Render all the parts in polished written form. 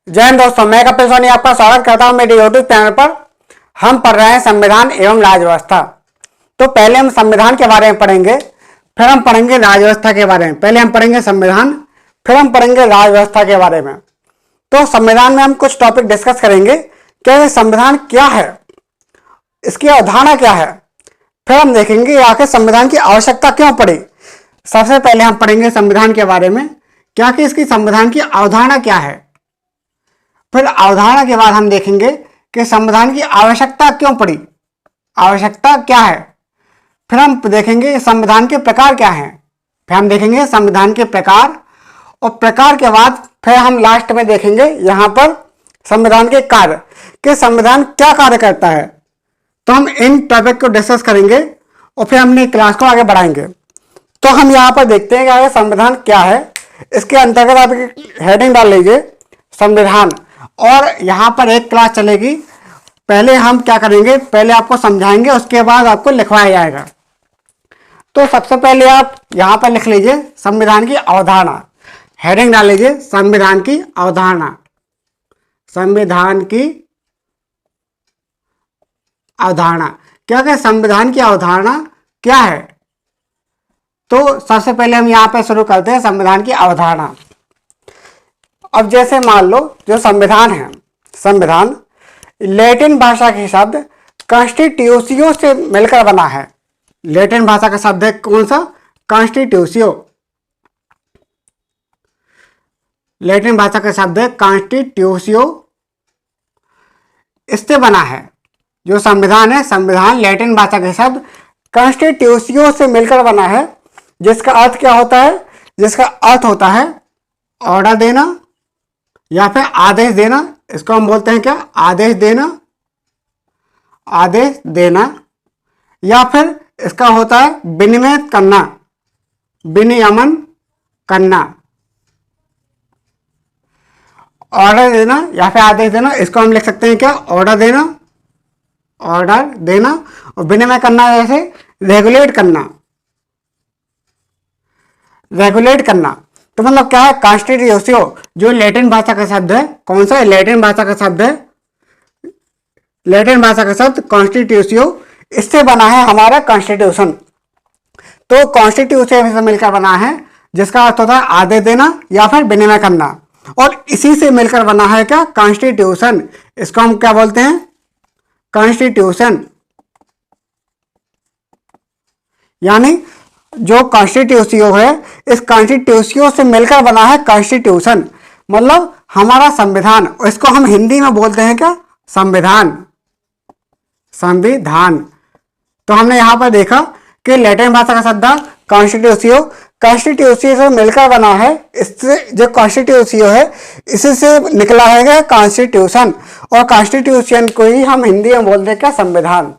जय हिंद दोस्तों, मैं कपिल सोनी आपका स्वागत करता हूं मेरे यूट्यूब चैनल पर। हम पढ़ रहे हैं संविधान एवं राजव्यवस्था। तो पहले हम संविधान के बारे में पढ़ेंगे, फिर हम पढ़ेंगे राजव्यवस्था के बारे में। पहले हम पढ़ेंगे संविधान, फिर हम पढ़ेंगे राजव्यवस्था के बारे में। तो संविधान में हम कुछ टॉपिक डिस्कस करेंगे। क्या ये संविधान क्या है, इसकी अवधारणा क्या है, फिर हम देखेंगे आखिर संविधान की आवश्यकता क्यों पड़ी। सबसे पहले हम पढ़ेंगे संविधान के बारे में, क्या कि इसकी संविधान की अवधारणा क्या है। फिर अवधारणा के बाद हम देखेंगे कि संविधान की आवश्यकता क्यों पड़ी, आवश्यकता क्या है। फिर हम देखेंगे संविधान के प्रकार क्या हैं, फिर हम देखेंगे संविधान के प्रकार, और प्रकार के बाद फिर हम लास्ट में देखेंगे यहाँ पर संविधान के कार्य, कि संविधान क्या कार्य करता है। तो हम इन टॉपिक को डिस्कस करेंगे और फिर हमने क्लास को आगे बढ़ाएंगे। तो हम यहाँ पर देखते हैं कि संविधान क्या है। इसके अंतर्गत आप हेडिंग डाल लीजिए संविधान, और यहाँ पर एक क्लास चलेगी। पहले हम क्या करेंगे, पहले आपको समझाएंगे, उसके बाद आपको लिखवाया जाएगा। तो सबसे पहले आप यहाँ पर लिख लीजिए संविधान की अवधारणा, हेडिंग डाल लीजिए संविधान की अवधारणा। संविधान की अवधारणा क्या है, संविधान की अवधारणा क्या है। तो सबसे पहले हम यहाँ पर शुरू करते हैं संविधान की अवधारणा। अब जैसे मान लो जो संविधान है, संविधान लैटिन भाषा के शब्द कॉन्स्टिट्यूशियो से मिलकर बना है। लैटिन भाषा का शब्द है कौन सा, कॉन्स्टिट्यूशियो। लैटिन भाषा का शब्द है कॉन्स्टिट्यूशियो, इससे बना है जो संविधान है। संविधान लैटिन भाषा के शब्द कॉन्स्टिट्यूशियो से मिलकर बना है, जिसका अर्थ क्या होता है, जिसका अर्थ होता है ऑर्डर देना या फिर आदेश देना। इसको हम बोलते हैं क्या, आदेश देना, आदेश देना। या फिर इसका होता है विनिमय करना, विनियमन करना। ऑर्डर देना या फिर आदेश देना, इसको हम लिख सकते हैं क्या, ऑर्डर देना, ऑर्डर देना। और विनिमय करना जैसे रेगुलेट करना, रेगुलेट करना। तो मतलब क्या है, कॉन्स्टिट्यूशियो जो लैटिन भाषा का शब्द है, कौन सा है, लैटिन भाषा का शब्द है, लैटिन भाषा का शब्द कॉन्स्टिट्यूशियो, इससे बना है हमारा कॉन्स्टिट्यूशन। तो कॉन्स्टिट्यूशन से मिलकर बना है, जिसका अर्थ होता है आदेश देना या फिर विनिमय करना, और इसी से मिलकर बना है क्या, कॉन्स्टिट्यूशन। इसको हम क्या बोलते हैं, कॉन्स्टिट्यूशन। यानी जो कॉन्स्टिट्यूशियो है, इस कॉन्स्टिट्यूशियो से मिलकर बना है कॉन्स्टिट्यूशन, मतलब हमारा संविधान। इसको हम हिंदी में बोलते हैं क्या, संविधान, संविधान। तो हमने यहां पर देखा कि लैटिन भाषा का शब्द कॉन्स्टिट्यूशियो, कॉन्स्टिट्यूशियो से मिलकर बना है। इससे जो कॉन्स्टिट्यूशियो है, इसी से निकला है कॉन्स्टिट्यूशन, और कॉन्स्टिट्यूशन को ही हम हिंदी में बोलते हैं क्या, संविधान।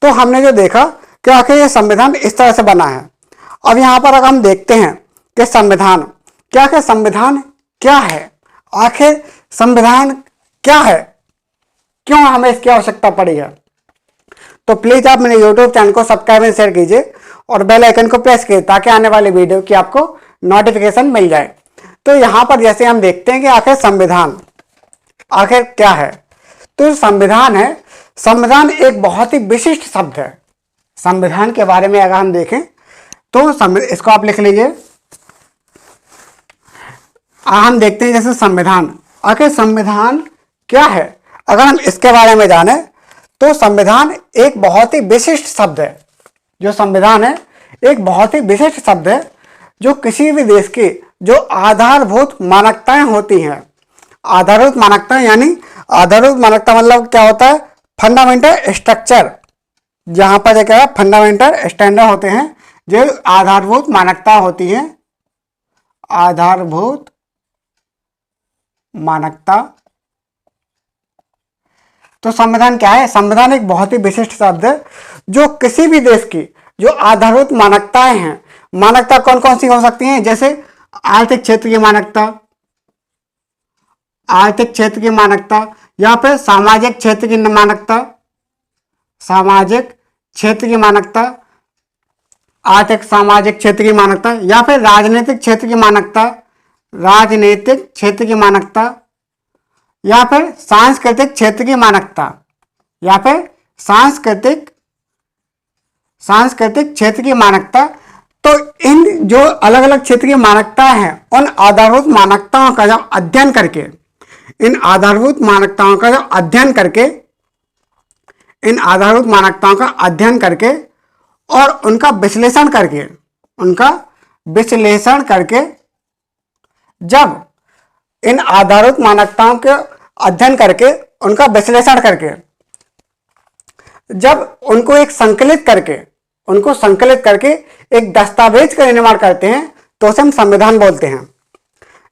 तो हमने जो देखा कि आखिर ये संविधान इस तरह से बना है। अब यहाँ पर अगर हम देखते हैं कि संविधान क्या है, संविधान क्या है, आखिर संविधान क्या है, क्यों हमें इसकी आवश्यकता पड़ी है। तो प्लीज आप मेरे यूट्यूब चैनल को सब्सक्राइब एंड शेयर कीजिए और बेल आइकन को प्रेस कीजिए, ताकि आने वाले वीडियो की आपको नोटिफिकेशन मिल जाए। तो यहाँ पर जैसे हम देखते हैं कि आखिर संविधान आखिर क्या है। तो संविधान है, संविधान एक बहुत ही विशिष्ट शब्द है। संविधान के बारे में अगर हम देखें तो इसको आप लिख लीजिए। हम देखते हैं जैसे संविधान, आखिर संविधान क्या है। अगर हम इसके बारे में जाने तो संविधान एक बहुत ही विशिष्ट शब्द है। जो संविधान है एक बहुत ही विशिष्ट शब्द है, जो किसी भी देश की जो आधारभूत मानकताएं होती हैं। आधारभूत मानकताएं यानी आधारभूत मानकता मतलब क्या होता है, फंडामेंटल स्ट्रक्चर। जहां पर क्या है, फंडामेंटल स्टैंडर्ड होते हैं, जो आधारभूत मानकता होती है, आधारभूत मानकता। तो संविधान क्या है, संविधान एक बहुत ही विशिष्ट शब्द है, जो किसी भी देश की जो आधारभूत मानकताएं हैं। मानकता कौन कौन सी हो सकती हैं, जैसे आर्थिक क्षेत्र की मानकता, आर्थिक क्षेत्र की मानकता, या फिर सामाजिक क्षेत्र की मानकता, सामाजिक क्षेत्र की मानकता, आर्थिक सामाजिक क्षेत्र की मानकता, या फिर राजनीतिक क्षेत्र की मानकता, राजनीतिक क्षेत्र की मानकता, या फिर सांस्कृतिक क्षेत्र की मानकता, या फिर सांस्कृतिक क्षेत्र की मानकता। तो इन जो अलग अलग क्षेत्र की मानकता हैं, उन आधारभूत मानकताओं का जब अध्ययन करके, इन आधारभूत मानकताओं का जब अध्ययन करके, इन आधारभूत मानकताओं का अध्ययन करके और उनका विश्लेषण करके, जब इन आधारभूत मानकताओं के अध्ययन करके, उनका विश्लेषण करके, जब उनको संकलित करके एक दस्तावेज का निर्माण करते हैं तो उसे हम संविधान बोलते हैं।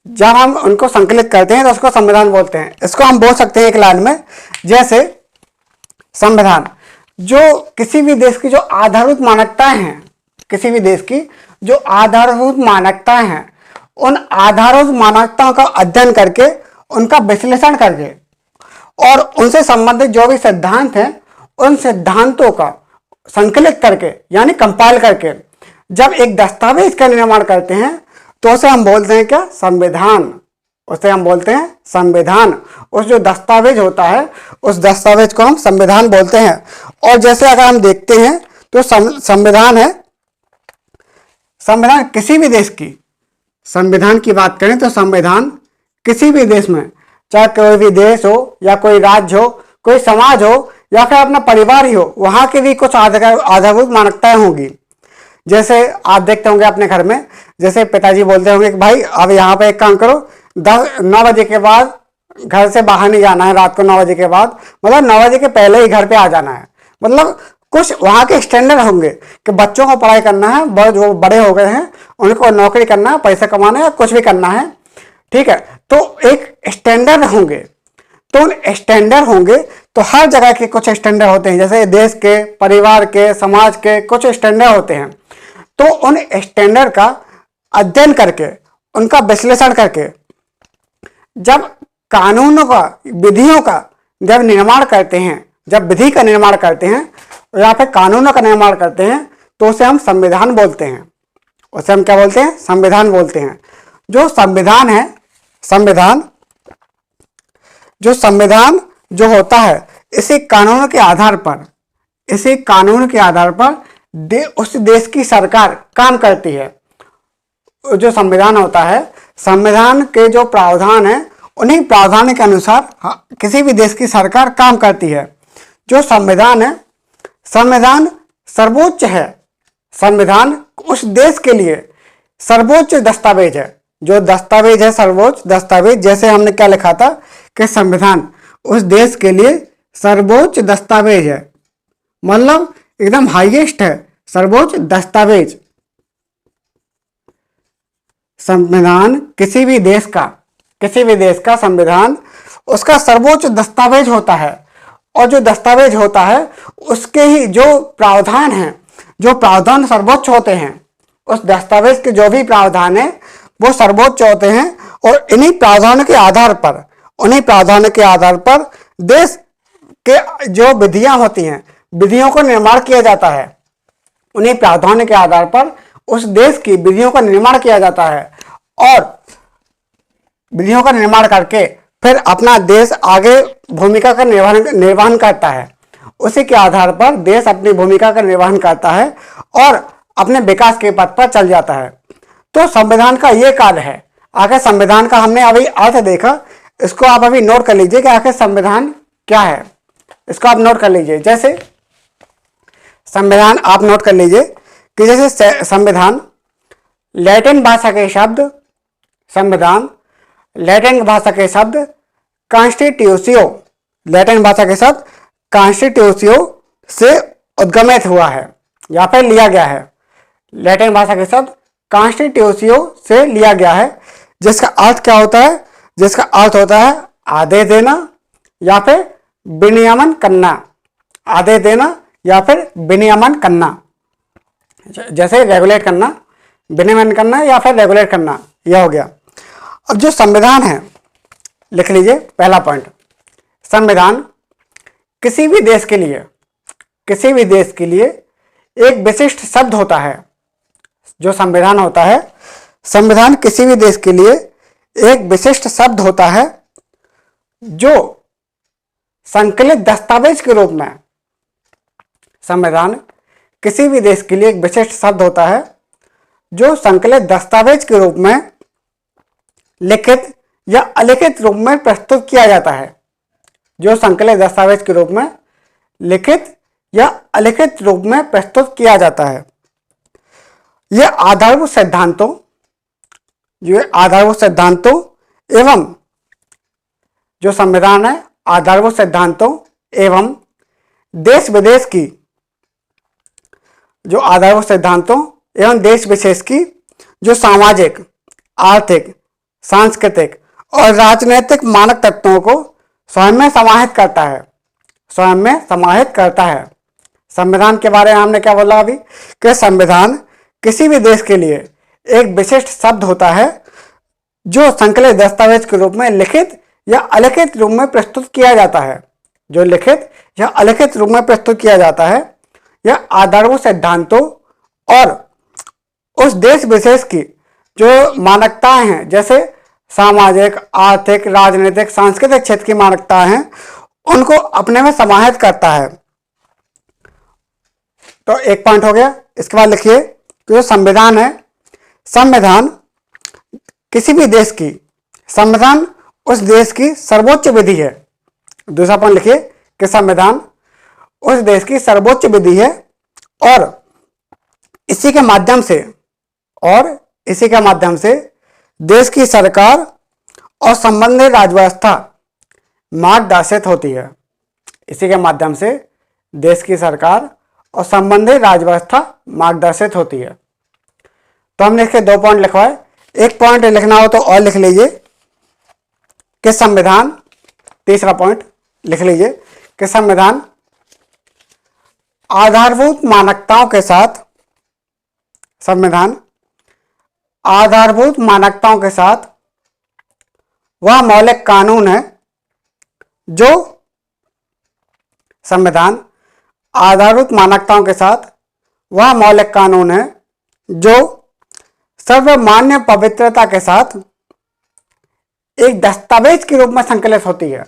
जब हम उनको संकलित करते हैं तो उसको संविधान बोलते हैं। इसको हम बोल सकते हैं एक लाइन में, जैसे संविधान जो किसी भी देश की जो आधारभूत मानकताएं हैं, किसी भी देश की जो आधारभूत मानकताएं हैं, उन आधारभूत मानकताओं का अध्ययन करके, उनका विश्लेषण करके और उनसे संबंधित जो भी सिद्धांत हैं, उन सिद्धांतों का संकलित करके यानी कंपाइल करके जब एक दस्तावेज का निर्माण करते हैं तो उसे हम बोलते हैं क्या? संविधान। उसे हम बोलते हैं संविधान। उस जो दस्तावेज होता है, उस दस्तावेज को हम संविधान बोलते हैं। और जैसे अगर हम देखते हैं तो संविधान है, संविधान किसी भी देश की, संविधान की बात करें तो संविधान किसी भी देश में, चाहे कोई भी देश हो या कोई राज्य हो, कोई समाज हो या फिर अपना परिवार ही हो, वहां की भी कुछ आधारभूत मानकताएं होंगी। जैसे आप देखते होंगे अपने घर में, जैसे पिताजी बोलते होंगे कि भाई अब यहाँ पे एक काम करो, 9 बजे के बाद घर से बाहर नहीं जाना है, रात को 9 बजे के बाद, मतलब 9 बजे के पहले ही घर पे आ जाना है। मतलब कुछ वहाँ के स्टैंडर्ड होंगे कि बच्चों को पढ़ाई करना है, जो बड़े हो गए हैं उनको नौकरी करना है, पैसा कमाना है, कुछ भी करना है, ठीक है। तो एक स्टैंडर्ड होंगे, तो उन स्टैंडर्ड होंगे तो हर जगह के कुछ स्टैंडर्ड होते हैं, जैसे देश के, परिवार के, समाज के कुछ स्टैंडर्ड होते हैं। तो उन स्टैंडर्ड का अध्ययन करके, उनका विश्लेषण करके, जब कानूनों का, विधियों का जब निर्माण करते हैं, जब विधि का निर्माण करते हैं या फिर कानूनों का निर्माण करते हैं तो उसे हम संविधान बोलते हैं। उसे हम क्या बोलते हैं? संविधान बोलते हैं। जो संविधान है, संविधान जो होता है, इसी कानून के आधार पर, इसी कानून के आधार पर उस देश की सरकार काम करती है। जो संविधान होता है, संविधान के जो प्रावधान है, उन्हीं प्रावधान के अनुसार किसी भी देश की सरकार काम करती है। जो संविधान है, संविधान सर्वोच्च है। संविधान उस देश के लिए सर्वोच्च दस्तावेज है। जो दस्तावेज है, सर्वोच्च दस्तावेज, जैसे हमने क्या लिखा था कि संविधान उस देश के लिए सर्वोच्च दस्तावेज है, मतलब एकदम हाईएस्ट है, सर्वोच्च दस्तावेज। संविधान किसी भी देश का संविधान उसका सर्वोच्च दस्तावेज होता है। और जो दस्तावेज होता है उसके ही जो प्रावधान हैं, जो प्रावधान सर्वोच्च होते हैं, उस दस्तावेज के जो भी प्रावधान है वो सर्वोच्च होते हैं। और इन्हीं प्रावधानों के आधार पर देश के जो विधियां होती हैं, विधियों का निर्माण किया जाता है। उन्हीं प्रावधानों के आधार पर उस देश की विधियों का निर्माण किया जाता है और विधियों का निर्माण करके फिर अपना देश आगे भूमिका का निर्वहन करता है। उसी के आधार पर देश अपनी भूमिका का निर्वहन करता है और अपने विकास के पथ पर चल जाता है। तो संविधान का ये कार्य है। आखिर संविधान का हमने अभी अर्थ देखा, इसको आप अभी नोट कर लीजिए कि आखिर संविधान क्या है। इसको आप नोट कर लीजिए। जैसे संविधान आप नोट कर लीजिए कि जैसे संविधान लैटिन भाषा के शब्द, संविधान लैटिन भाषा के शब्द कॉन्स्टिट्यूशियो, लैटिन भाषा के शब्द कॉन्स्टिट्यूशियो से उद्गमित हुआ है या फिर लिया गया है। लैटिन भाषा के शब्द कॉन्स्टिट्यूशियो से लिया गया है, जिसका अर्थ क्या होता है? जिसका अर्थ होता है आदेश देना या फिर विनियमन करना। आदेश देना या फिर विनियमन करना, जैसे रेगुलेट करना, विनियमन करना या फिर रेगुलेट करना, यह हो गया। अब जो संविधान है, लिख लीजिए पहला पॉइंट। संविधान किसी भी देश के लिए एक विशिष्ट शब्द होता है। जो संविधान होता है, संविधान किसी भी देश के लिए एक विशिष्ट शब्द होता है जो संकलित दस्तावेज के रूप में, संविधान किसी भी देश के लिए एक विशिष्ट शब्द होता है जो संकलित दस्तावेज के रूप में लिखित या अलिखित रूप में प्रस्तुत किया जाता है। जो संकलित दस्तावेज के रूप में लिखित या अलिखित रूप में प्रस्तुत किया जाता है। यह आधारभूत सिद्धांतों एवं जो संविधान है आधारभूत सिद्धांतों एवं देश विदेश की जो आधारभूत सिद्धांतों एवं देश विशेष की जो सामाजिक, आर्थिक, सांस्कृतिक और राजनीतिक मानक तत्वों को स्वयं में समाहित करता है। संविधान के बारे में हमने क्या बोला अभी कि संविधान किसी भी देश के लिए एक विशिष्ट शब्द होता है जो संकलित दस्तावेज के रूप में लिखित या अलिखित रूप में प्रस्तुत किया जाता है। जो लिखित या अलिखित रूप में प्रस्तुत किया जाता है यह आधारभूत सिद्धांतों और उस देश विशेष की जो मानकताएं हैं, जैसे सामाजिक, आर्थिक, राजनीतिक, सांस्कृतिक क्षेत्र की मानकताएं हैं, उनको अपने में समाहित करता है। तो एक पॉइंट हो गया। इसके बाद लिखिए कि जो संविधान है, संविधान किसी भी देश की, संविधान उस देश की सर्वोच्च विधि है। दूसरा पॉइंट लिखिए कि संविधान उस देश की सर्वोच्च विधि है और इसी के माध्यम से देश की सरकार और संबंधित राज्यव्यवस्था मार्गदर्शित होती है। इसी के माध्यम से देश की सरकार और संबंधित राज्यव्यवस्था मार्गदर्शित होती है। तो हमने इसके 2 पॉइंट लिखवाए। एक पॉइंट लिखना हो तो और लिख लीजिए कि संविधान, तीसरा पॉइंट लिख लीजिए कि संविधान आधारभूत मानकताओं के साथ, संविधान आधारभूत मानकताओं के साथ वह मौलिक कानून है जो, संविधान आधारभूत मानकताओं के साथ वह मौलिक कानून है जो सर्वमान्य पवित्रता के साथ एक दस्तावेज के रूप में संकलित होती है।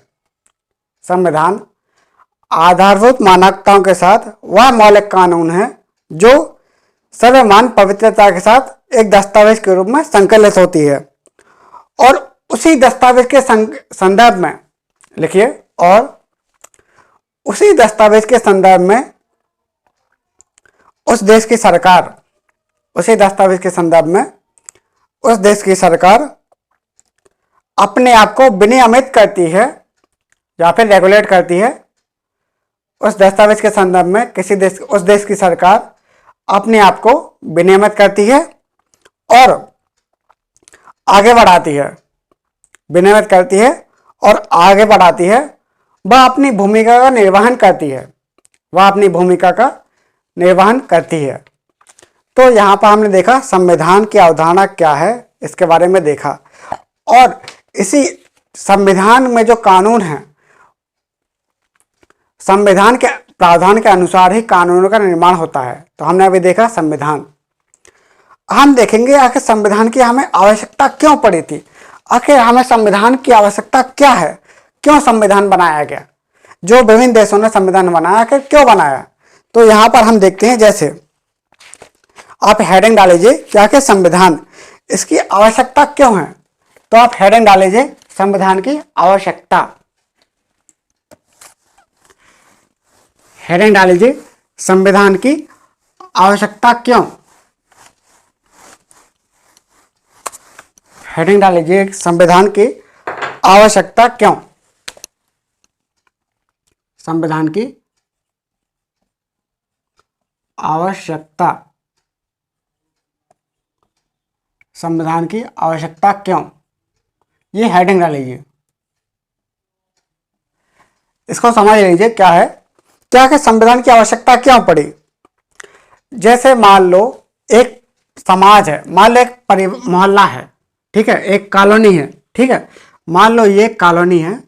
संविधान आधारभूत मानकताओं के साथ वह मौलिक कानून है जो सर्वमान्य पवित्रता के साथ एक दस्तावेज के रूप में संकलित होती है और उसी दस्तावेज के संदर्भ में लिखिए, और उसी दस्तावेज के संदर्भ में उस देश की सरकार, उसी दस्तावेज के संदर्भ में उस देश की सरकार अपने आप को विनियमित करती है या फिर रेगुलेट करती है। उस दस्तावेज के संदर्भ में उस देश की सरकार अपने आप को विनियमित करती है और आगे बढ़ाती है, विनियमित करती है और आगे बढ़ाती है। वह अपनी भूमिका का निर्वहन करती है, वह अपनी भूमिका का निर्वहन करती है। तो यहाँ पर हमने देखा संविधान की अवधारणा क्या है, इसके बारे में देखा, और इसी संविधान में जो कानून है, संविधान के प्रावधान के अनुसार ही कानूनों का निर्माण होता है। तो हमने अभी देखा संविधान। हम देखेंगे आखिर संविधान की हमें आवश्यकता क्यों पड़ी थी, आखिर हमें संविधान की आवश्यकता क्या है, क्यों संविधान बनाया गया, जो विभिन्न देशों ने संविधान बनाया आखिर क्यों बनाया। तो यहाँ पर हम देखते हैं, जैसे आप हेडिंग डालीजिए कि आखिर संविधान, इसकी आवश्यकता क्यों है। तो आप हेडिंग डालीजिए संविधान की आवश्यकता, हेडिंग डालीजिए संविधान की आवश्यकता क्यों, हेडिंग डालीजिए संविधान की आवश्यकता क्यों, संविधान की आवश्यकता, संविधान की आवश्यकता क्यों, ये हेडिंग डालीजिए। इसको समझ लीजिए क्या है, क्या कि संविधान की आवश्यकता क्यों पड़ी। जैसे मान लो एक समाज है, मान लो एक मोहल्ला है, ठीक है, एक कॉलोनी है, ठीक है, मान लो ये कॉलोनी है,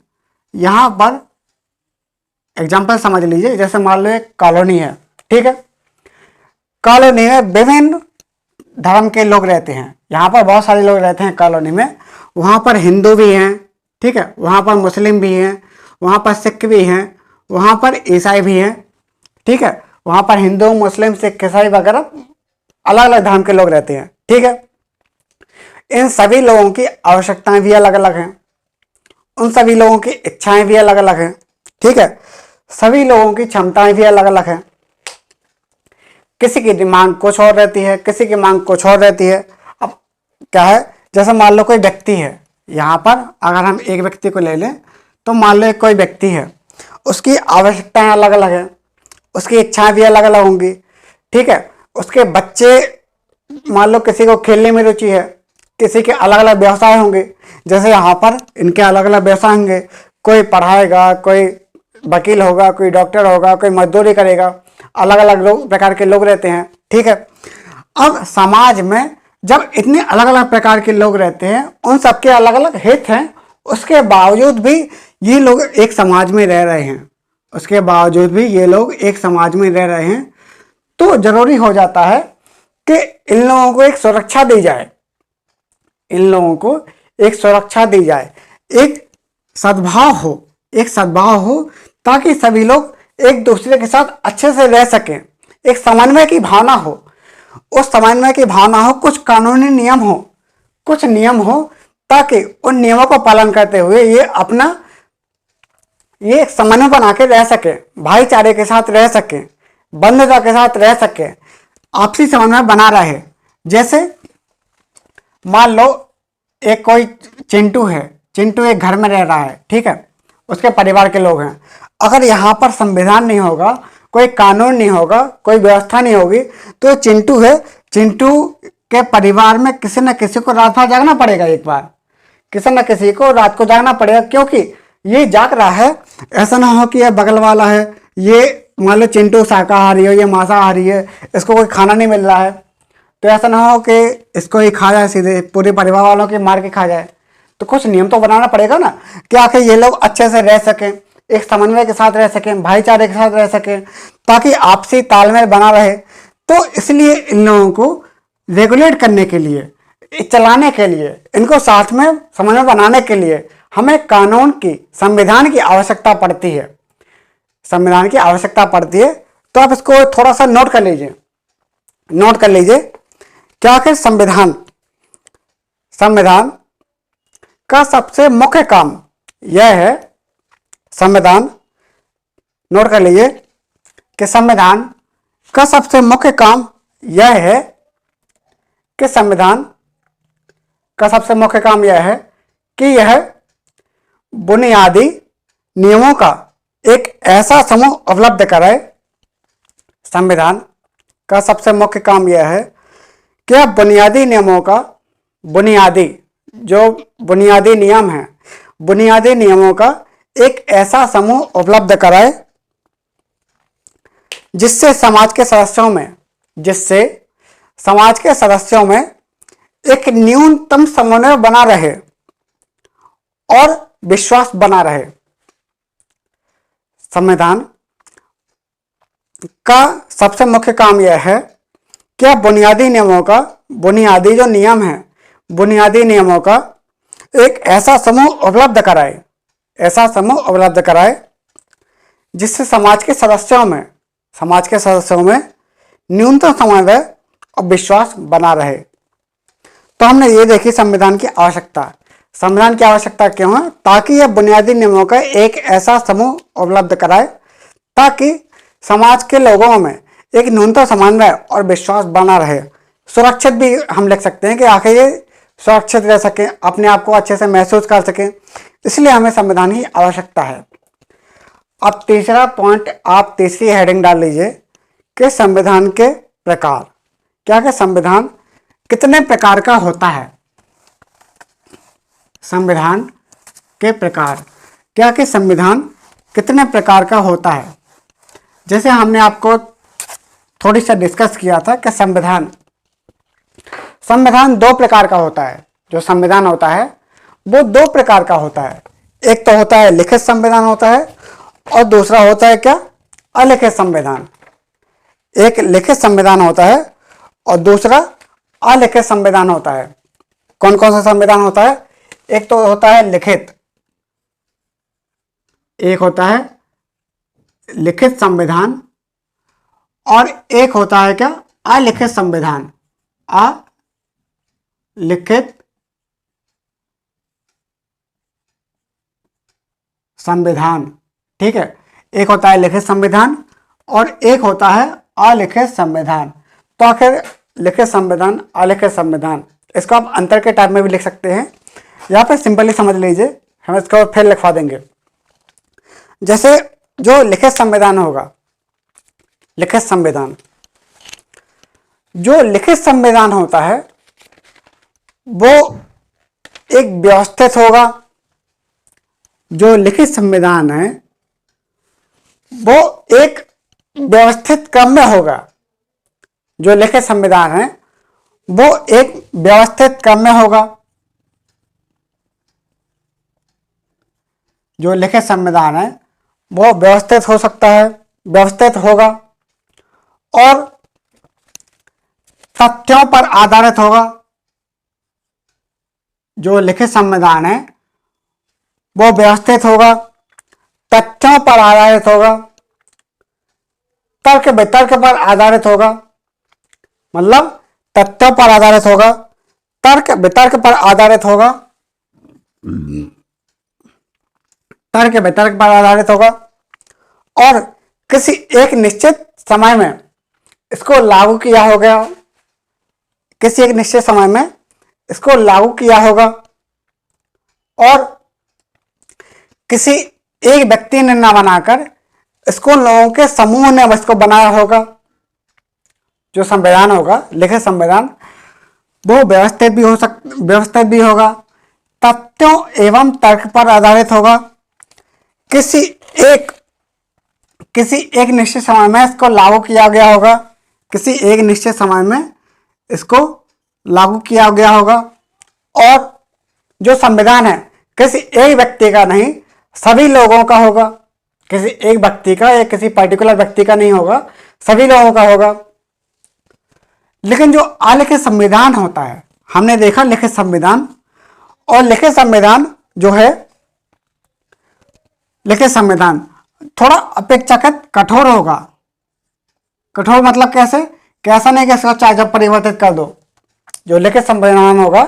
यहाँ पर एग्जाम्पल समझ लीजिए, जैसे मान लो एक कॉलोनी है, ठीक है, कॉलोनी में विभिन्न धर्म के लोग रहते हैं, यहाँ पर बहुत सारे लोग रहते हैं कॉलोनी में, वहाँ पर हिंदू भी हैं, ठीक है, वहाँ पर मुस्लिम भी हैं, वहाँ पर सिख भी हैं, वहाँ पर ईसाई भी हैं, ठीक है, वहाँ पर हिंदू मुस्लिम सिख ईसाई वगैरह अलग अलग धर्म के लोग रहते हैं, ठीक है। इन सभी लोगों की आवश्यकताएं भी अलग अलग हैं, उन सभी लोगों की इच्छाएं भी अलग अलग हैं, ठीक है, सभी लोगों की क्षमताएं भी अलग अलग हैं। किसी की मांग कुछ और रहती है, किसी की मांग कुछ और रहती है। अब क्या है, जैसे मान लो कोई व्यक्ति है, यहाँ पर अगर हम एक व्यक्ति को ले लें तो मान लो कोई व्यक्ति है, उसकी आवश्यकताएं अलग अलग हैं, उसकी इच्छाएं भी अलग अलग होंगी, ठीक है। उसके बच्चे, मान लो किसी को खेलने में रुचि है, किसी के अलग अलग व्यवसाय होंगे, जैसे यहाँ पर इनके अलग अलग व्यवसाय होंगे, कोई पढ़ाएगा, कोई वकील होगा, कोई डॉक्टर होगा, कोई मजदूरी करेगा, अलग अलग लोग प्रकार के लोग रहते हैं, ठीक है। अब समाज में जब इतने अलग अलग प्रकार के लोग रहते हैं, उन सबके अलग अलग हित हैं, उसके बावजूद भी ये लोग एक समाज में रह रहे हैं, उसके बावजूद भी ये लोग एक समाज में रह रहे हैं, तो जरूरी हो जाता है कि इन लोगों को एक सुरक्षा दी जाए, इन लोगों को एक सुरक्षा दी जाए, एक सद्भाव हो, एक सद्भाव हो, ताकि सभी लोग एक दूसरे के साथ अच्छे से रह सकें, एक समन्वय की भावना हो, उस समन्वय की भावना हो, कुछ कानूनी नियम हो, कुछ नियम हो, ताकि उन नियमों को पालन करते हुए ये एक समन्वय बना के रह सके, भाईचारे के साथ रह सके, बंधुता के साथ रह सके, आपसी समन्वय बना रहे। जैसे मान लो एक कोई चिंटू है, चिंटू एक घर में रह रहा है, ठीक है, उसके परिवार के लोग हैं। अगर यहाँ पर संविधान नहीं होगा, कोई कानून नहीं होगा, कोई व्यवस्था नहीं होगी, तो चिंटू है, चिंटू के परिवार में किसी न किसी को रात भर जागना पड़ेगा, एक बार किसी न किसी को रात को जागना पड़ेगा, क्योंकि ये जाग रहा है। ऐसा ना हो कि ये बगल वाला है, ये मान लो चिंटू शाकाहारी हो, ये मांसाहारी है, इसको कोई खाना नहीं मिल रहा है, तो ऐसा ना हो कि इसको ही खा जाए, सीधे पूरे परिवार वालों के मार के खा जाए। तो कुछ नियम तो बनाना पड़ेगा ना, कि आखिर ये लोग अच्छे से रह सकें, एक समन्वय के साथ रह सकें, भाईचारे के साथ रह सकें, ताकि आपसी तालमेल बना रहे। तो इसलिए इन लोगों को रेगुलेट करने के लिए, चलाने के लिए, इनको साथ में समन्वय बनाने के लिए हमें कानून की, संविधान की आवश्यकता पड़ती है, संविधान की आवश्यकता पड़ती है। तो आप इसको थोड़ा सा नोट कर लीजिए, नोट कर लीजिए क्या कि संविधान का सबसे मुख्य काम यह है, संविधान, नोट कर लीजिए कि संविधान का सबसे मुख्य काम यह है, कि संविधान का सबसे मुख्य काम यह है कि यह बुनियादी नियमों का एक ऐसा समूह उपलब्ध कराए। संविधान का सबसे मुख्य काम यह है कि यह बुनियादी नियमों का, बुनियादी नियम है, बुनियादी नियमों का एक ऐसा समूह उपलब्ध कराए जिससे समाज के सदस्यों में एक न्यूनतम समन्वय बना रहे और विश्वास बना रहे। संविधान का सबसे मुख्य काम यह है कि बुनियादी नियमों का, बुनियादी जो नियम है, बुनियादी नियमों का एक ऐसा समूह उपलब्ध कराए, ऐसा समूह उपलब्ध कराए जिससे समाज के सदस्यों में न्यूनतम समन्वय और विश्वास बना रहे। तो हमने ये देखी संविधान की आवश्यकता। संविधान की आवश्यकता क्यों है? ताकि यह बुनियादी नियमों का एक ऐसा समूह उपलब्ध कराए ताकि समाज के लोगों में एक न्यूनतम समन्वय और विश्वास बना रहे। सुरक्षित भी हम लिख सकते हैं कि आखिर ये सुरक्षित रह सके, अपने आप को अच्छे से महसूस कर सके, इसलिए हमें संविधान की आवश्यकता है। अब तीसरा पॉइंट, आप तीसरी हेडिंग डाल लीजिए कि संविधान के प्रकार। क्या कि संविधान कितने प्रकार का होता है? संविधान के प्रकार, क्या कि संविधान कितने प्रकार का होता है? जैसे हमने आपको थोड़ी सा डिस्कस किया था कि संविधान दो प्रकार का होता है। जो संविधान होता है वो दो प्रकार का होता है। एक तो होता है लिखित संविधान होता है और दूसरा होता है क्या? अलिखित संविधान। एक लिखित संविधान होता है और दूसरा अलिखित संविधान होता है। कौन कौन सा संविधान होता है? एक तो होता है लिखित, एक होता है लिखित संविधान और एक होता है क्या, अलिखित संविधान। अलिखित संविधान, ठीक है। एक होता है लिखित संविधान और एक होता है अलिखित संविधान। तो आखिर लिखित संविधान, अलिखित संविधान, इसको आप अंतर के टाइप में भी लिख सकते हैं। यहाँ पे सिंपली समझ लीजिए, हम इसको फिर लिखवा देंगे। जैसे जो लिखित संविधान होगा, लिखित संविधान, जो लिखित संविधान होता है वो एक व्यवस्थित होगा। जो लिखित संविधान है वो एक व्यवस्थित क्रम में होगा। जो लिखित संविधान है वो एक व्यवस्थित क्रम में होगा। जो लिखित संविधान है वो व्यवस्थित हो सकता है, व्यवस्थित होगा और तथ्यों पर आधारित होगा। जो लिखित संविधान है वो व्यवस्थित होगा, तथ्यों पर आधारित होगा, तर्क वितर्क पर आधारित होगा। मतलब तथ्यों पर आधारित होगा, तर्क वितर्क पर आधारित होगा, तर्क वितर्क पर आधारित होगा और किसी एक निश्चित समय में इसको लागू किया हो गया, किसी एक निश्चित समय में इसको लागू किया होगा और किसी एक व्यक्ति ने ना बनाकर इसको लोगों के समूह ने इसको बनाया होगा। जो संविधान होगा, लिखित संविधान, वो व्यवस्थित भी होगा, तथ्यों एवं तर्क पर आधारित होगा, किसी एक निश्चित समय में इसको लागू किया गया होगा, किसी एक निश्चित समय में इसको लागू किया गया होगा और जो संविधान है किसी एक व्यक्ति का नहीं, सभी लोगों का होगा। किसी एक व्यक्ति का या किसी पर्टिकुलर व्यक्ति का नहीं होगा, सभी लोगों का होगा। लेकिन जो अलिखित संविधान होता है, हमने देखा लिखित संविधान और लिखित संविधान जो है, लिखित संविधान थोड़ा अपेक्षाकृत कठोर होगा। कठोर मतलब कैसे, कि ऐसा नहीं कि इसका चार्ज परिवर्तित कर दो। जो लिखित संविधान होगा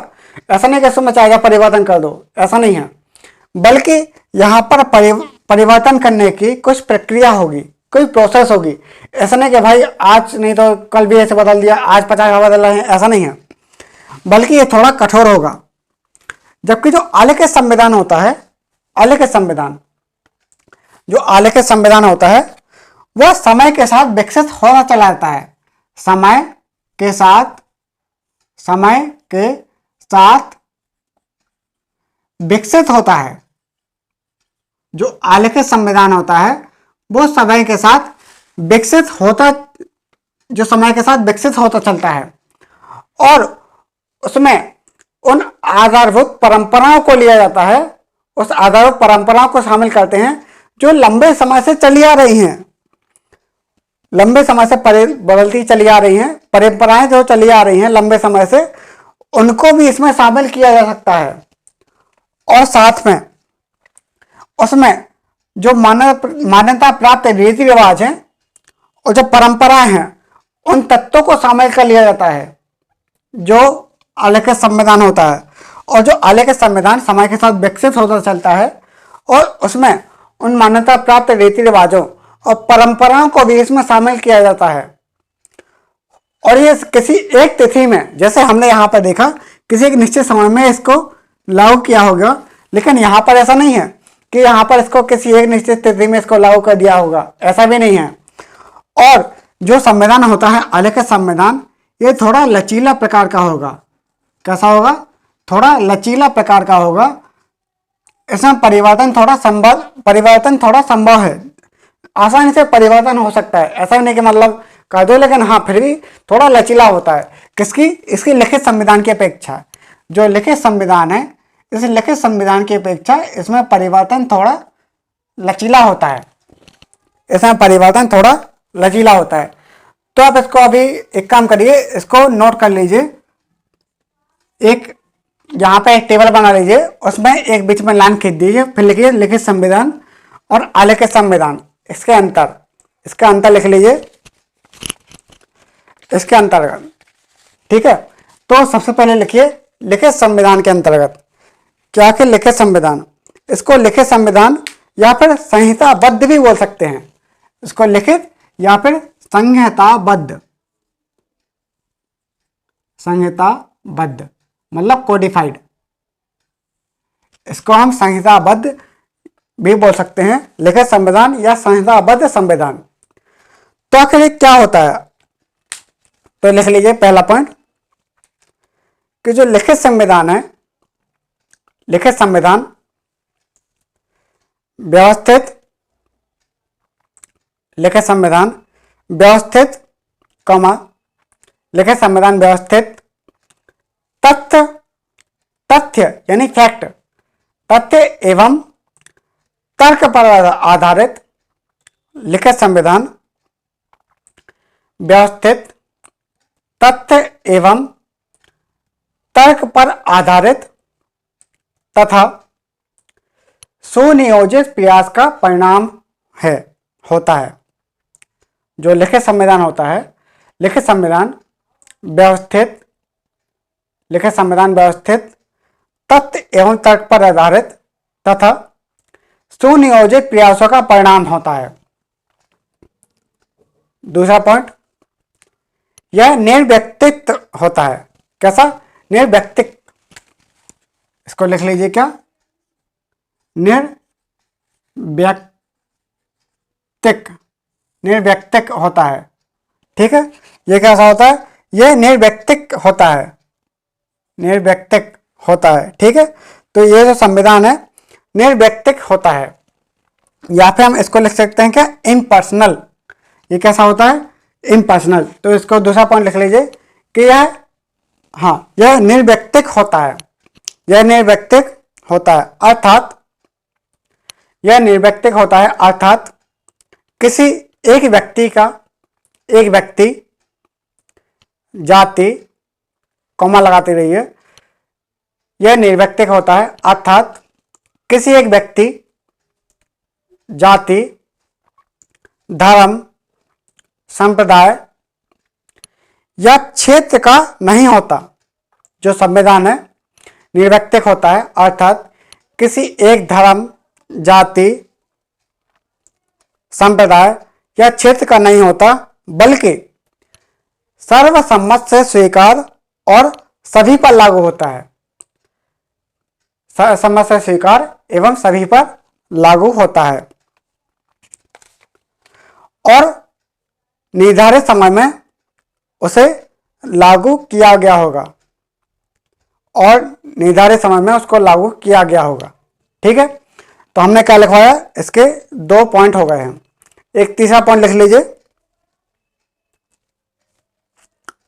ऐसा नहीं कि इसमें चार्ज परिवर्तन कर दो, ऐसा नहीं है, बल्कि यहाँ पर परिवर्तन करने की कुछ प्रक्रिया होगी, कोई प्रोसेस होगी। ऐसा नहीं कि भाई आज नहीं तो कल भी ऐसे बदल दिया, आज 50 बदल रहे हैं, ऐसा नहीं है, बल्कि ये थोड़ा कठोर होगा। जबकि जो अलिखित संविधान होता है, अलिखित संविधान, जो अलिखित संविधान होता है वह समय के साथ विकसित होता चला जाता है। समय के साथ विकसित होता है। जो अलिखित संविधान होता है वो समय के साथ विकसित होता, जो समय के साथ विकसित होता चलता है और उसमें उन आधारभूत परंपराओं को लिया जाता है, उस आधारभूत परंपराओं को शामिल करते हैं जो लंबे समय से चली आ रही हैं, लंबे समय से बदलती चली आ रही हैं, परंपराएं जो चली आ रही हैं लंबे समय से, उनको भी इसमें शामिल किया जा सकता है। और साथ में उसमें जो मान्यता प्राप्त रीति रिवाज हैं और जो परंपराएं हैं, उन तत्वों को शामिल कर लिया जाता है जो अलिखित संविधान होता है। और जो अलिखित संविधान समय के साथ विकसित होता चलता है और उसमें उन मान्यता प्राप्त रीति रिवाजों और परंपराओं को भी इसमें शामिल किया जाता है। और ये किसी एक तिथि में, जैसे हमने यहाँ पर देखा, किसी एक निश्चित समय में इसको लागू किया होगा, लेकिन यहाँ पर ऐसा नहीं है कि यहाँ पर इसको किसी एक निश्चित तिथि में इसको लागू कर दिया होगा, ऐसा भी नहीं है। और जो संविधान होता है अलिखित संविधान, ये थोड़ा लचीला प्रकार का होगा। कैसा होगा? थोड़ा लचीला प्रकार का होगा। इसमें परिवर्तन थोड़ा संभव है, आसानी से परिवर्तन हो सकता है। ऐसा नहीं कि मतलब कर दो, लेकिन हाँ फिर भी थोड़ा लचीला होता है। किसकी? इसकी लिखित संविधान की अपेक्षा। जो लिखित संविधान है, इस लिखित संविधान की अपेक्षा इसमें परिवर्तन थोड़ा लचीला होता है, इसमें परिवर्तन थोड़ा लचीला होता है। तो आप इसको अभी एक काम करिए, इसको नोट कर लीजिए। एक यहाँ पे एक टेबल बना लीजिए, उसमें एक बीच में लाइन खींच दीजिए, फिर लिखिए लिखित संविधान और अलिखित संविधान, इसके अंतर लिख लीजिए इसके अंतर्गत। ठीक है, तो सबसे पहले लिखिए लिखित संविधान के अंतर्गत। क्या कि लिखित संविधान, इसको लिखित संविधान या फिर संहिताबद्ध भी बोल सकते हैं। इसको लिखित या फिर संहिताबद्ध मतलब कोडिफाइड, इसको हम संहिताबद्ध भी बोल सकते हैं, लिखित संविधान या संहिताबद्ध संविधान। तो आखिर क्या होता है, तो लिख लीजिए पहला पॉइंट कि जो लिखित संविधान है, लिखित संविधान व्यवस्थित लिखित संविधान व्यवस्थित लिखित संविधान व्यवस्थित तथ्य यानी फैक्ट, तथ्य एवं तर्क पर आधारित लिखित संविधान व्यवस्थित तथ्य एवं तर्क पर आधारित तथा सुनियोजित प्रयास का परिणाम होता है। जो लिखित संविधान होता है, लिखित संविधान व्यवस्थित तथ्य एवं तर्क पर आधारित तथा सुनियोजित प्रयासों का परिणाम होता है। दूसरा पॉइंट, यह निर्व्यक्तिक होता है। कैसा? निर्व्यक्तिक, इसको लिख लीजिए क्या, निर्व्यक्तिक होता है। ठीक है, ये कैसा होता है, यह निर्व्यक्तिक होता है, ठीक है। तो ये जो संविधान है निर्व्यक्तिक होता है, या फिर हम इसको लिख सकते हैं क्या, इम्पर्सनल। ये कैसा होता है, इम्पर्सनल। तो इसको दूसरा पॉइंट लिख लीजिए कि यह निर्व्यक्तिक होता है, अर्थात किसी एक व्यक्ति जाति, कॉमा लगाते रहिए, यह निर्व्यक्तिक होता है अर्थात किसी एक व्यक्ति, जाति, धर्म, संप्रदाय या क्षेत्र का नहीं होता। जो संविधान है निर्व्यक्तिक होता है अर्थात किसी एक धर्म, जाति, संप्रदाय या क्षेत्र का नहीं होता, बल्कि सर्वसम्मत से स्वीकार और सभी पर लागू होता है। सर्वसम्मत से स्वीकार एवं सभी पर लागू होता है और निर्धारित समय में उसे लागू किया गया होगा, ठीक है। तो हमने क्या लिखवाया, इसके 2 पॉइंट हो गए हैं। एक तीसरा पॉइंट लिख लीजिए।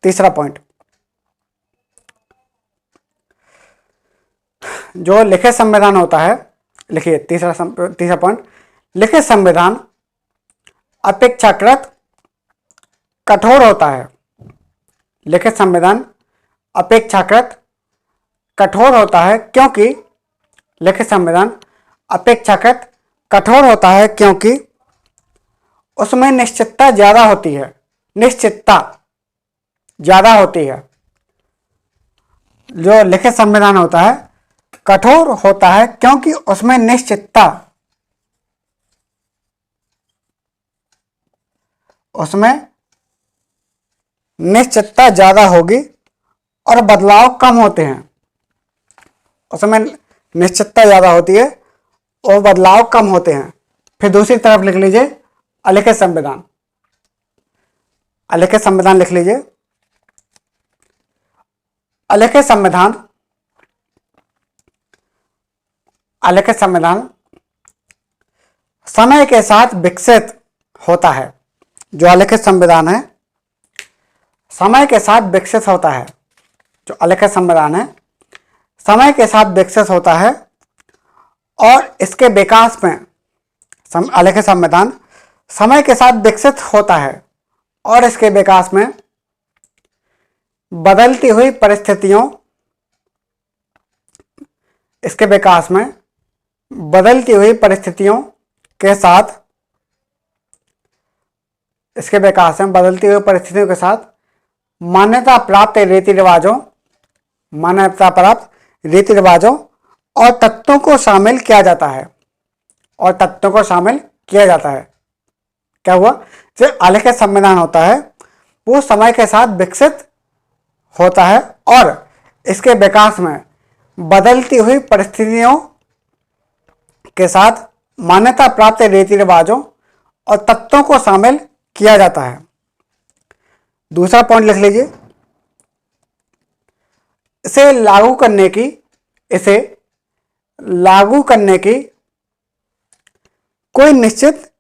तीसरा पॉइंट, जो लिखित संविधान होता है, लिखिए तीसरा पॉइंट, लिखित संविधान अपेक्षाकृत कठोर होता है। लिखित संविधान अपेक्षाकृत कठोर होता है क्योंकि लिखित संविधान अपेक्षाकृत कठोर होता है क्योंकि उसमें निश्चितता ज़्यादा होती है। जो लिखित संविधान होता है कठोर होता है क्योंकि उसमें निश्चितता ज़्यादा होगी और बदलाव कम होते हैं। उसमें निश्चितता ज़्यादा होती है और बदलाव कम होते हैं। फिर दूसरी तरफ लिख लीजिए अलिखित संविधान। लिख लीजिए अलिखित संविधान समय के साथ विकसित होता है। जो अलिखित संविधान है समय के साथ विकसित होता है। जो अलिखित संविधान है समय के साथ विकसित होता है और इसके विकास में अलिखित संविधान समय के साथ विकसित होता है और इसके विकास में बदलती हुई परिस्थितियों के साथ, इसके विकास में बदलती हुई परिस्थितियों के साथ मान्यता प्राप्त रीति रिवाजों और तत्वों को शामिल किया जाता है। क्या हुआ? जो आलेखित संविधान होता है वो समय के साथ विकसित होता है और इसके विकास में बदलती हुई परिस्थितियों के साथ मान्यता प्राप्त रीति रिवाजों और तत्वों को शामिल किया जाता है। दूसरा पॉइंट लिख लीजिए, इसे लागू करने की कोई निश्चित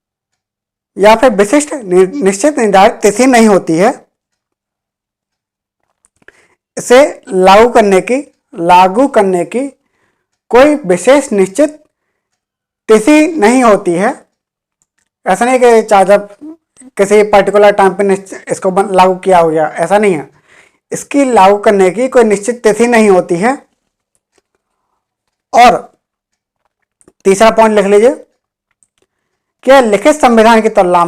या फिर विशिष्ट निश्चित निर्धारित तिथि नहीं होती है। इसे लागू करने की कोई विशेष निश्चित तिथि नहीं होती है। ऐसा नहीं कि जब किसी पर्टिकुलर टाइम पे इसको लागू किया हो गया, ऐसा नहीं है। इसकी लागू करने की कोई निश्चित तिथि नहीं होती है। और तीसरा पॉइंट लिख लीजिए कि लिखित संविधान की तुलना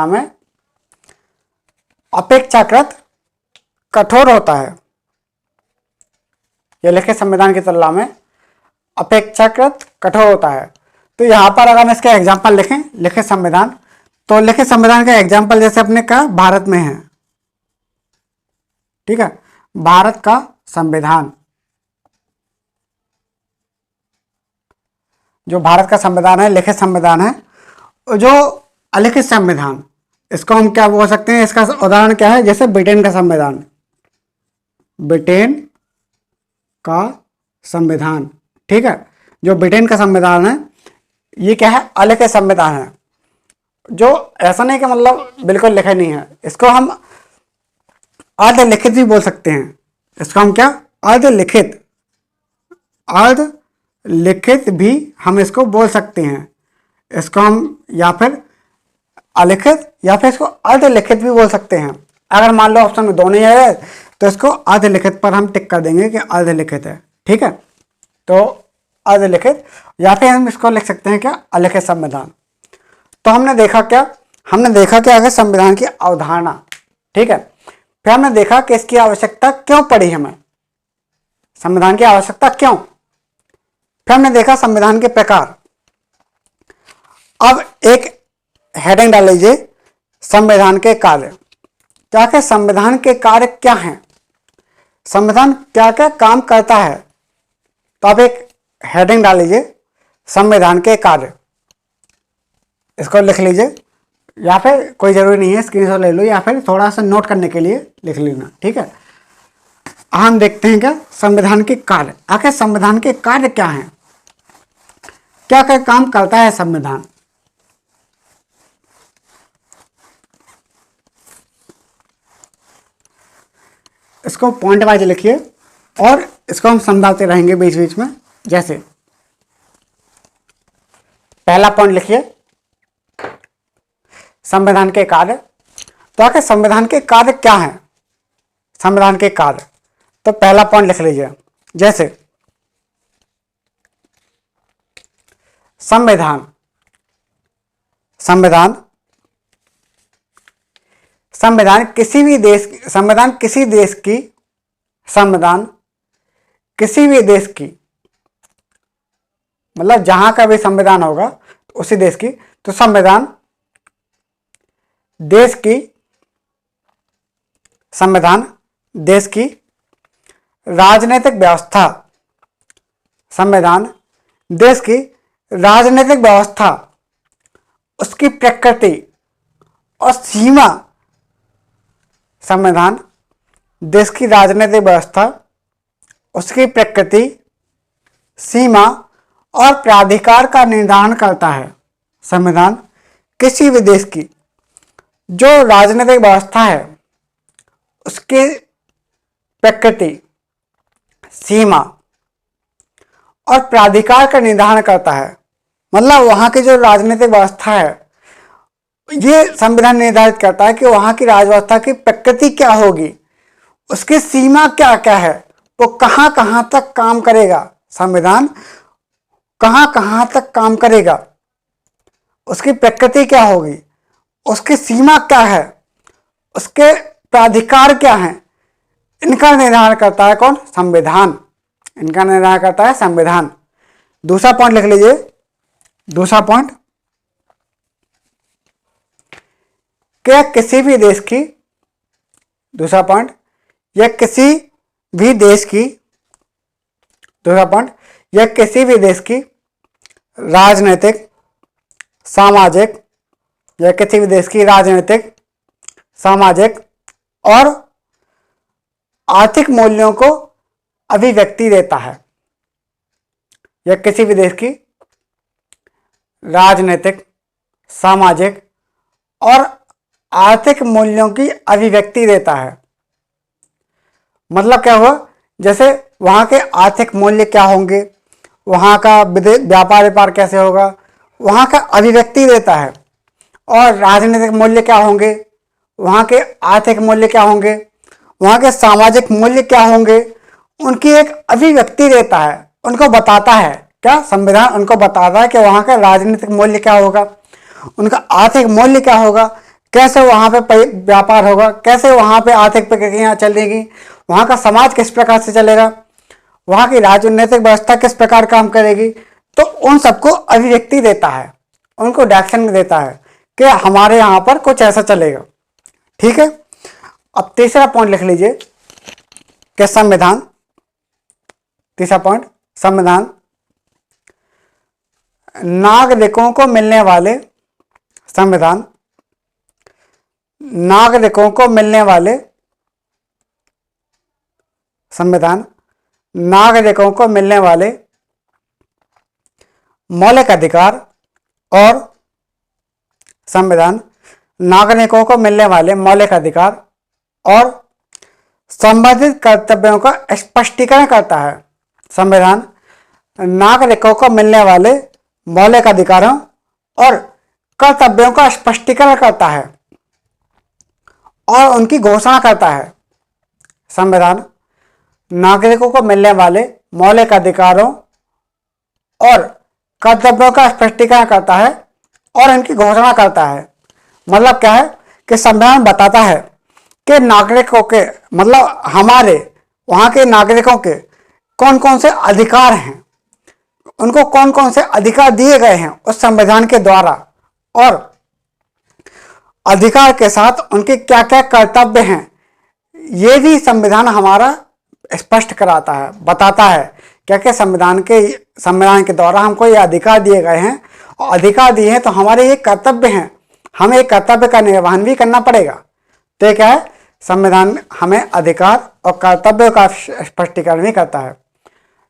में अपेक्षाकृत कठोर होता है। यह लिखित संविधान की तुलना में अपेक्षाकृत कठोर होता है। तो यहां पर अगर हम इसका एग्जाम्पल लिखें लिखित संविधान, तो लिखित संविधान का एग्जाम्पल जैसे अपने कहा भारत में है, ठीक है, भारत का संविधान, जो भारत का संविधान है लिखित संविधान है। जो अलिखित संविधान, इसको हम क्या बोल सकते हैं, इसका उदाहरण क्या है, जैसे ब्रिटेन का संविधान, ठीक है। जो ब्रिटेन का संविधान है ये क्या है, अलिखित संविधान है। जो ऐसा नहीं कि मतलब बिल्कुल लिखा नहीं है, इसको हम अर्धलिखित भी बोल सकते हैं। इसको हम क्या, अर्धलिखित भी हम इसको बोल सकते हैं। इसको हम या फिर अलिखित या फिर इसको अर्धलिखित भी बोल सकते हैं। अगर मान लो ऑप्शन में दोनों ही है तो इसको अर्धलिखित पर हम टिक कर देंगे कि अर्धलिखित है, ठीक है। तो अर्धलिखित या फिर हम इसको लिख सकते हैं क्या, अलिखित संविधान। तो हमने देखा क्या अगर संविधान की अवधारणा, ठीक है। फिर हमने देखा कि इसकी आवश्यकता क्यों पड़ी हमें, संविधान की आवश्यकता क्यों। फिर हमने देखा संविधान के प्रकार। अब एक हेडिंग डाल लीजिए, संविधान के कार्य। क्या क्या संविधान के कार्य क्या हैं, संविधान क्या क्या काम करता है। तो आप एक हेडिंग डाल लीजिए, संविधान के कार्य, इसको लिख लीजिए, या फिर कोई जरूरी नहीं है स्क्रीनशॉट ले लो, या फिर थोड़ा सा नोट करने के लिए लिख लेना, ठीक है। हम देखते हैं क्या संविधान के कार्य, आखिर संविधान के कार्य क्या हैं, क्या क्या काम करता है संविधान। इसको पॉइंट वाइज लिखिए और इसको हम समझाते रहेंगे बीच बीच में। जैसे पहला पॉइंट लिखिए, संविधान के कार्य। तो आखिर संविधान के कार्य क्या है, संविधान के कार्य। तो पहला पॉइंट लिख लीजिए, जैसे संविधान किसी भी देश की मतलब जहां का भी संविधान होगा तो उसी देश की, तो संविधान देश की राजनीतिक व्यवस्था, संविधान देश की राजनीतिक व्यवस्था, उसकी प्रकृति और सीमा, संविधान देश की राजनीतिक व्यवस्था, उसकी प्रकृति, सीमा और प्राधिकार का निर्धारण करता है। संविधान किसी भी देश की जो राजनीतिक व्यवस्था है उसकी प्रकृति, सीमा और प्राधिकार का निर्धारण करता है। मतलब वहां की जो राजनीतिक व्यवस्था है ये संविधान निर्धारित करता है कि वहां की राजव्यवस्था की प्रकृति क्या होगी, उसकी सीमा क्या क्या है, वो कहां कहां तक काम करेगा। संविधान कहाँ कहाँ तक काम करेगा, उसकी प्रकृति क्या होगी, उसकी सीमा क्या है, उसके प्राधिकार क्या हैं, इनका निर्धारण करता है कौन? संविधान। इनका निर्धारण करता है संविधान। दूसरा पॉइंट लिख लीजिए। दूसरा पॉइंट, क्या किसी भी देश की, दूसरा पॉइंट, यह किसी भी देश की, दूसरा पॉइंट, यह किसी भी देश की राजनीतिक, सामाजिक, यह किसी भी देश की राजनीतिक, सामाजिक और आर्थिक मूल्यों को अभिव्यक्ति देता है। यह किसी भी देश की राजनीतिक, सामाजिक और आर्थिक मूल्यों की अभिव्यक्ति देता है। मतलब क्या हुआ? जैसे वहाँ के आर्थिक मूल्य क्या होंगे, वहाँ का व्यापार कैसे होगा, वहाँ का अभिव्यक्ति देता है। और राजनीतिक मूल्य क्या होंगे, वहाँ के आर्थिक मूल्य क्या होंगे, वहाँ के सामाजिक मूल्य क्या होंगे, उनकी एक अभिव्यक्ति देता है, उनको बताता है। क्या? संविधान उनको बताता है कि वहाँ का राजनीतिक मूल्य क्या होगा, उनका आर्थिक मूल्य क्या होगा, कैसे वहाँ पे व्यापार होगा, कैसे वहाँ पे आर्थिक प्रक्रियाएं चलेगी, वहाँ का समाज किस प्रकार से चलेगा, वहाँ की राजनीतिक व्यवस्था किस प्रकार काम करेगी। तो उन सबको अभिव्यक्ति देता है, उनको डायरेक्शन देता है कि हमारे यहाँ पर कुछ ऐसा चलेगा। ठीक है। अब तीसरा पॉइंट लिख लीजिए कि संविधान, तीसरा पॉइंट, संविधान नागरिकों को मिलने वाले, संविधान नागरिकों को मिलने वाले, संविधान नागरिकों को मिलने वाले मौलिक अधिकार और संविधान नागरिकों को मिलने वाले मौलिक अधिकार और संबंधित कर्तव्यों का स्पष्टीकरण करता है। संविधान नागरिकों को मिलने वाले मौलिक अधिकारों और कर्तव्यों का स्पष्टीकरण करता है और उनकी घोषणा करता है। संविधान नागरिकों को मिलने वाले मौलिक अधिकारों और कर्तव्यों का स्पष्टीकरण करता है और इनकी घोषणा करता है। मतलब क्या है कि संविधान बताता है कि नागरिकों के, मतलब हमारे वहाँ के नागरिकों के कौन कौन से अधिकार हैं, उनको कौन कौन से अधिकार दिए गए हैं उस संविधान के द्वारा, और अधिकार के साथ उनके क्या क्या कर्तव्य हैं, ये भी संविधान हमारा स्पष्ट कराता है, बताता है। क्या क्या संविधान के द्वारा हमको ये अधिकार दिए गए हैं, और अधिकार दिए हैं तो हमारे ये कर्तव्य हैं, हमें एक कर्तव्य का निर्वहन भी करना पड़ेगा। तो ये क्या है? संविधान हमें अधिकार और कर्तव्य का स्पष्टीकरण भी करता है।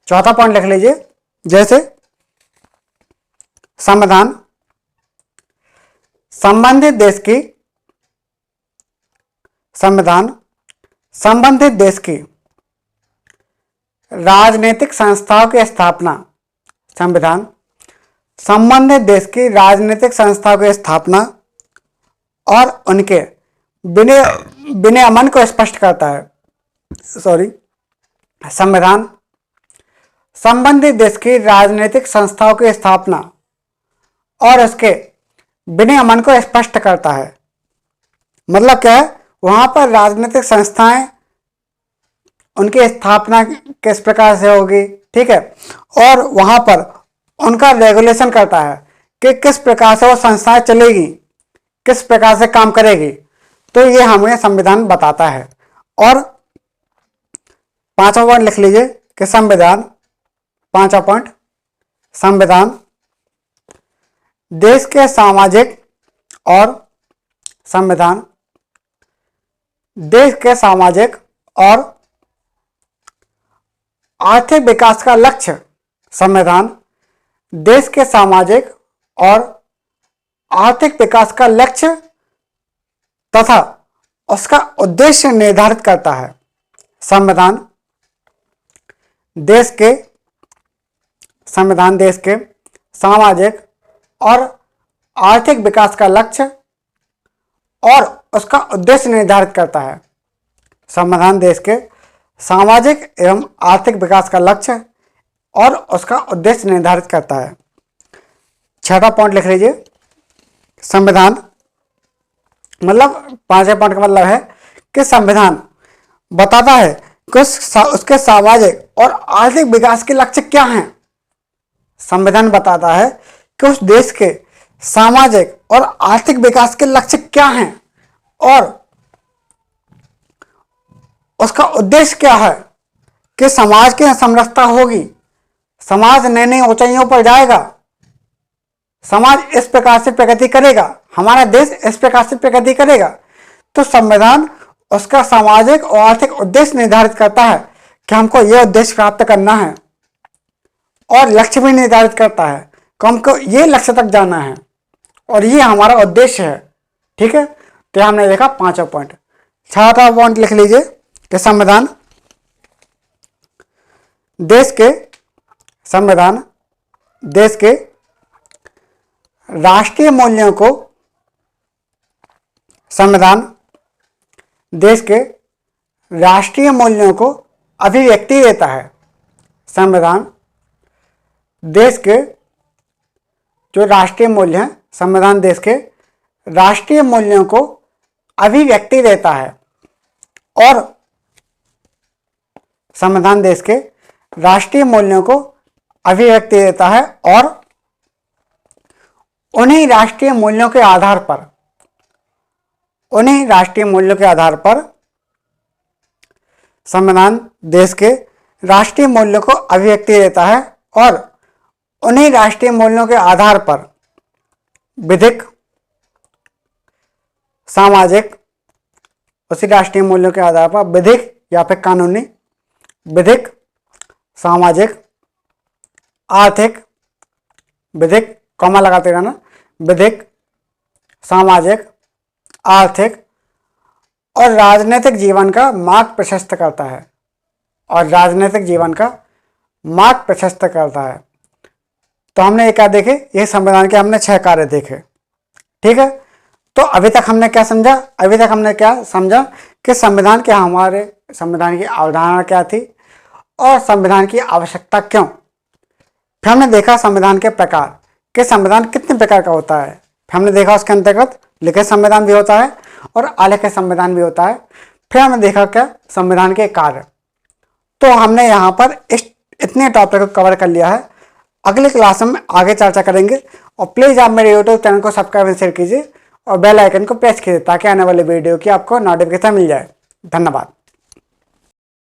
चौथा पॉइंट लिख लीजिए। जैसे संविधान संबंधित देश की, संविधान संबंधित देश की राजनीतिक संस्थाओं की स्थापना, संविधान संबंधित देश की राजनीतिक संस्थाओं की स्थापना और उनके विनियमन को स्पष्ट करता है। संविधान संबंधित देश की राजनीतिक संस्थाओं की स्थापना और उसके विनियमन को स्पष्ट करता है। मतलब क्या है? वहाँ पर राजनीतिक संस्थाएं, उनकी स्थापना किस प्रकार से होगी, ठीक है, और वहाँ पर उनका रेगुलेशन करता है कि किस प्रकार से वो संस्थाएं चलेगी, किस प्रकार से काम करेगी। तो ये हमें संविधान बताता है। और पांचवा पॉइंट लिख लीजिए कि संविधान, पांचवा पॉइंट, संविधान देश के सामाजिक और संविधान देश के सामाजिक और आर्थिक विकास का लक्ष्य, संविधान देश के सामाजिक और आर्थिक विकास का लक्ष्य तथा उसका उद्देश्य निर्धारित करता है। संविधान देश के सामाजिक और आर्थिक विकास का लक्ष्य और उसका उद्देश्य निर्धारित करता है। संविधान देश के सामाजिक एवं आर्थिक विकास का लक्ष्य और उसका उद्देश्य निर्धारित करता है। छठा पॉइंट लिख लीजिए, संविधान मतलब पांचवें पॉइंट का मतलब है कि संविधान बताता है कि उसके सामाजिक और आर्थिक विकास के लक्ष्य क्या हैं। संविधान बताता है कि उस देश के सामाजिक और आर्थिक विकास के लक्ष्य क्या हैं और उसका उद्देश्य क्या है, कि समाज की समरसता होगी, समाज नई नई ऊंचाइयों पर जाएगा, समाज इस प्रकार से प्रगति करेगा, हमारा देश इस प्रकार से प्रगति करेगा। तो संविधान उसका सामाजिक और आर्थिक उद्देश्य निर्धारित करता है कि हमको यह उद्देश्य प्राप्त करना है और लक्ष्य भी निर्धारित करता है कि हमको ये लक्ष्य तक जाना है और ये हमारा उद्देश्य है। ठीक है, तो हमने देखा पांचवा पॉइंट। छठा पॉइंट लिख लीजिए कि संविधान देश के राष्ट्रीय मूल्यों को अभिव्यक्ति देता है। संविधान देश के जो राष्ट्रीय मूल्य हैं, संविधान देश के राष्ट्रीय मूल्यों को अभिव्यक्ति देता है और संविधान देश के राष्ट्रीय मूल्यों को अभिव्यक्ति देता है और उन्हीं राष्ट्रीय मूल्यों के आधार पर संविधान देश के राष्ट्रीय मूल्यों को अभिव्यक्ति देता है और उन्हीं राष्ट्रीय मूल्यों के आधार पर विधिक, सामाजिक, उसी राष्ट्रीय मूल्यों के आधार पर विधिक या फिर कानूनी, विधिक, सामाजिक, आर्थिक, विधिक कॉमा लगाते रहना, विधिक, सामाजिक, आर्थिक और राजनीतिक जीवन का मार्ग प्रशस्त करता है तो हमने ये क्या देखे, ये संविधान के हमने 6 कार्य देखे। ठीक है, तो अभी तक हमने क्या समझा कि संविधान के हमारे संविधान की अवधारणा क्या थी और संविधान की आवश्यकता क्यों। फिर हमने देखा संविधान के प्रकार कि संविधान कितने प्रकार का होता है। फिर हमने देखा उसके अंतर्गत लिखित संविधान भी होता है और अलिखित संविधान भी होता है। फिर हमने देखा क्या संविधान के कार्य। तो हमने यहाँ पर इतने टॉपिक को कवर कर लिया है। अगले क्लास में आगे चर्चा करेंगे और प्लीज़ आप मेरे यूट्यूब चैनल को सब्सक्राइब एंड शेयर कीजिए और बेल आइकन को प्रेस कीजिए ताकि आने वाले वीडियो की आपको नोटिफिकेशन मिल जाए। धन्यवाद।